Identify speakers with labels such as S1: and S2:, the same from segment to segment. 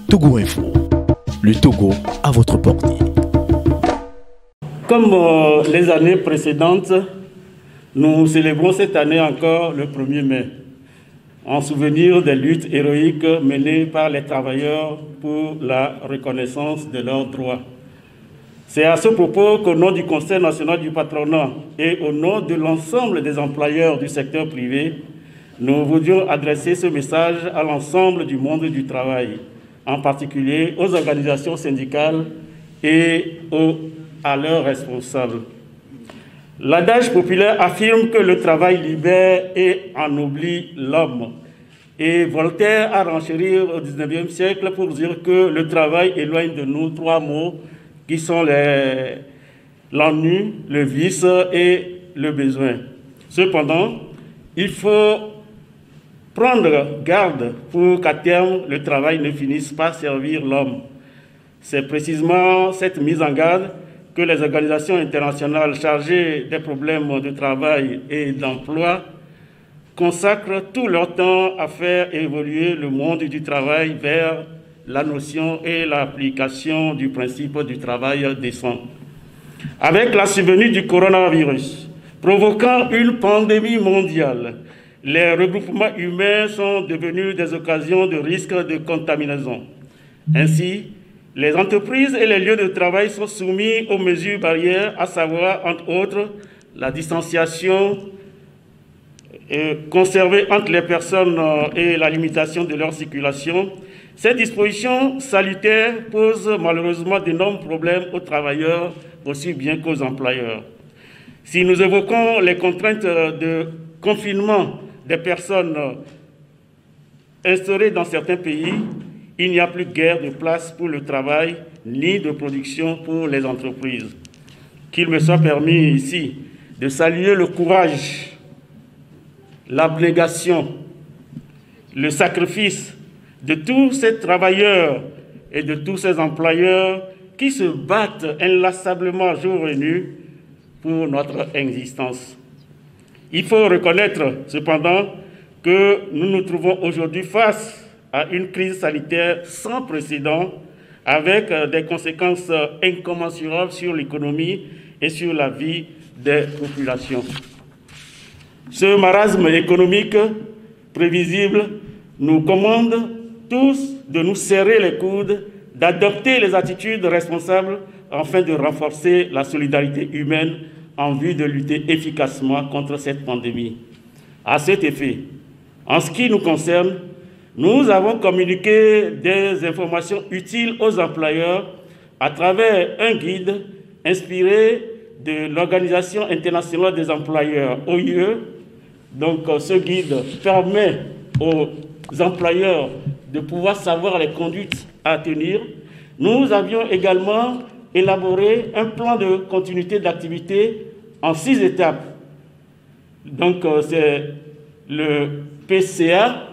S1: Togo Info, le Togo à votre portée.
S2: Comme les années précédentes, nous célébrons cette année encore le 1er mai, en souvenir des luttes héroïques menées par les travailleurs pour la reconnaissance de leurs droits. C'est à ce propos qu'au nom du Conseil national du patronat et au nom de l'ensemble des employeurs du secteur privé, nous voudrions adresser ce message à l'ensemble du monde du travail, en particulier aux organisations syndicales et à leurs responsables. L'adage populaire affirme que le travail libère et ennoblit l'homme. Et Voltaire a renchéri au XIXe siècle pour dire que le travail éloigne de nous 3 mots qui sont l'ennui, le vice et le besoin. Cependant, il faut prendre garde pour qu'à terme, le travail ne finisse par servir l'homme. C'est précisément cette mise en garde que les organisations internationales chargées des problèmes de travail et d'emploi consacrent tout leur temps à faire évoluer le monde du travail vers la notion et l'application du principe du travail décent. Avec la survenue du coronavirus, provoquant une pandémie mondiale, les regroupements humains sont devenus des occasions de risque de contamination. Ainsi, les entreprises et les lieux de travail sont soumis aux mesures barrières, à savoir, entre autres, la distanciation conservée entre les personnes et la limitation de leur circulation. Ces dispositions salutaires posent malheureusement d'énormes problèmes aux travailleurs aussi bien qu'aux employeurs. Si nous évoquons les contraintes de confinement des personnes instaurées dans certains pays, il n'y a plus guère de place pour le travail ni de production pour les entreprises. Qu'il me soit permis ici de saluer le courage, l'abnégation, le sacrifice de tous ces travailleurs et de tous ces employeurs qui se battent inlassablement jour et nuit pour notre existence. Il faut reconnaître cependant que nous nous trouvons aujourd'hui face à une crise sanitaire sans précédent avec des conséquences incommensurables sur l'économie et sur la vie des populations. Ce marasme économique prévisible nous commande tous de nous serrer les coudes, d'adopter les attitudes responsables afin de renforcer la solidarité humaine en vue de lutter efficacement contre cette pandémie. À cet effet, en ce qui nous concerne, nous avons communiqué des informations utiles aux employeurs à travers un guide inspiré de l'Organisation internationale des employeurs, OIE. Donc, ce guide permet aux employeurs de pouvoir savoir les conduites à tenir. Nous avions également élaboré un plan de continuité d'activité en 6 étapes. Donc, c'est le PCA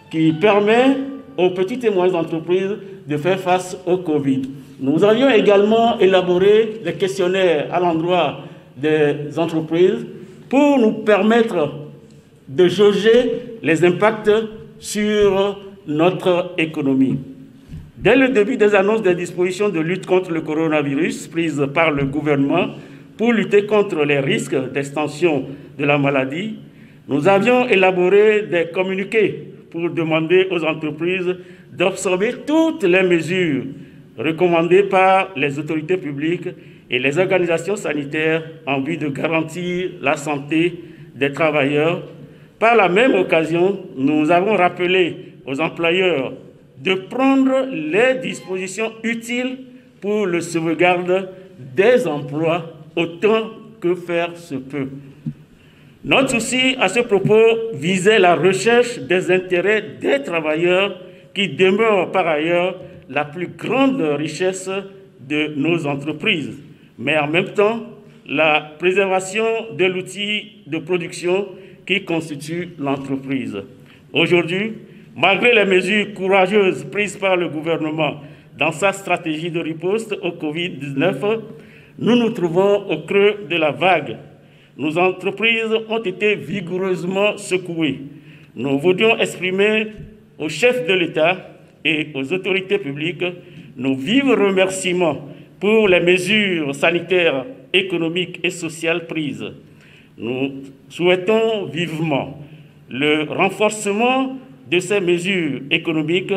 S2: qui permet aux petites et moyennes entreprises de faire face au Covid. Nous avions également élaboré des questionnaires à l'endroit des entreprises pour nous permettre de jauger les impacts sur notre économie. Dès le début des annonces des dispositions de lutte contre le coronavirus prises par le gouvernement pour lutter contre les risques d'extension de la maladie, nous avions élaboré des communiqués pour demander aux entreprises d'absorber toutes les mesures recommandées par les autorités publiques et les organisations sanitaires en vue de garantir la santé des travailleurs. Par la même occasion, nous avons rappelé aux employeurs de prendre les dispositions utiles pour le sauvegarde des emplois autant que faire se peut. Notre souci à ce propos visait la recherche des intérêts des travailleurs qui demeurent par ailleurs la plus grande richesse de nos entreprises, mais en même temps la préservation de l'outil de production qui constitue l'entreprise. Aujourd'hui, malgré les mesures courageuses prises par le gouvernement dans sa stratégie de riposte au Covid-19, nous nous trouvons au creux de la vague. Nos entreprises ont été vigoureusement secouées. Nous voudrions exprimer au chef de l'État et aux autorités publiques nos vifs remerciements pour les mesures sanitaires, économiques et sociales prises. Nous souhaitons vivement le renforcement de ces mesures économiques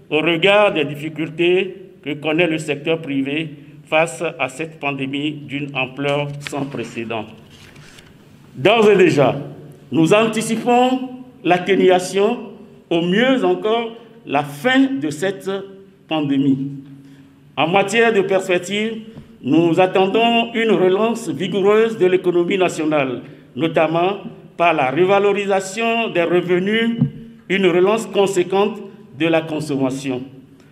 S2: au regard des difficultés que connaît le secteur privé face à cette pandémie d'une ampleur sans précédent. D'ores et déjà, nous anticipons l'atténuation, au mieux encore la fin de cette pandémie. En matière de perspective, nous attendons une relance vigoureuse de l'économie nationale, notamment par la revalorisation des revenus, une relance conséquente de la consommation.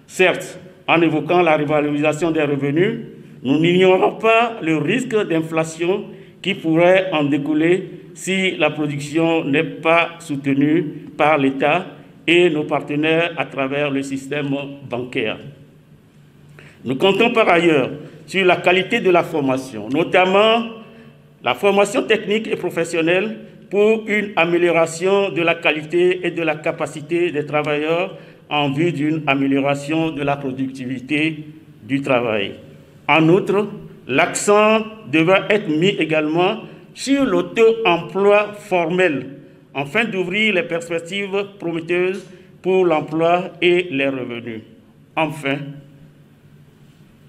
S2: Certes, en évoquant la revalorisation des revenus, nous n'ignorons pas le risque d'inflation qui pourrait en découler si la production n'est pas soutenue par l'État et nos partenaires à travers le système bancaire. Nous comptons par ailleurs sur la qualité de la formation, notamment la formation technique et professionnelle pour une amélioration de la qualité et de la capacité des travailleurs en vue d'une amélioration de la productivité du travail. En outre, l'accent devra être mis également sur l'auto-emploi formel, afin d'ouvrir les perspectives prometteuses pour l'emploi et les revenus. Enfin,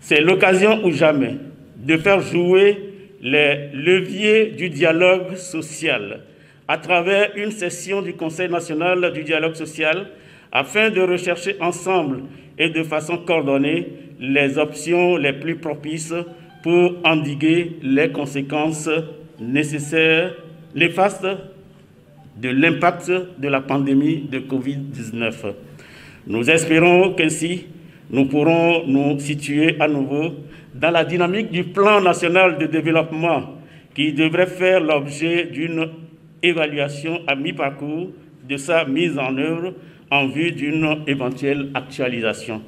S2: c'est l'occasion ou jamais de faire jouer les leviers du dialogue social à travers une session du Conseil national du dialogue social afin de rechercher ensemble et de façon coordonnée les options les plus propices pour endiguer les conséquences néfastes de l'impact de la pandémie de Covid-19. Nous espérons qu'ainsi, nous pourrons nous situer à nouveau dans la dynamique du plan national de développement qui devrait faire l'objet d'une évaluation à mi-parcours de sa mise en œuvre en vue d'une éventuelle actualisation.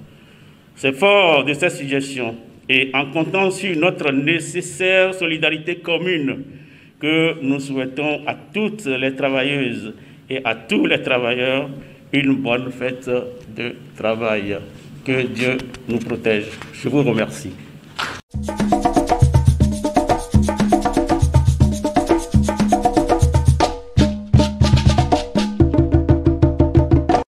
S2: C'est fort de ces suggestions et en comptant sur notre nécessaire solidarité commune que nous souhaitons à toutes les travailleuses et à tous les travailleurs une bonne fête de travail. Que Dieu nous protège. Je vous remercie.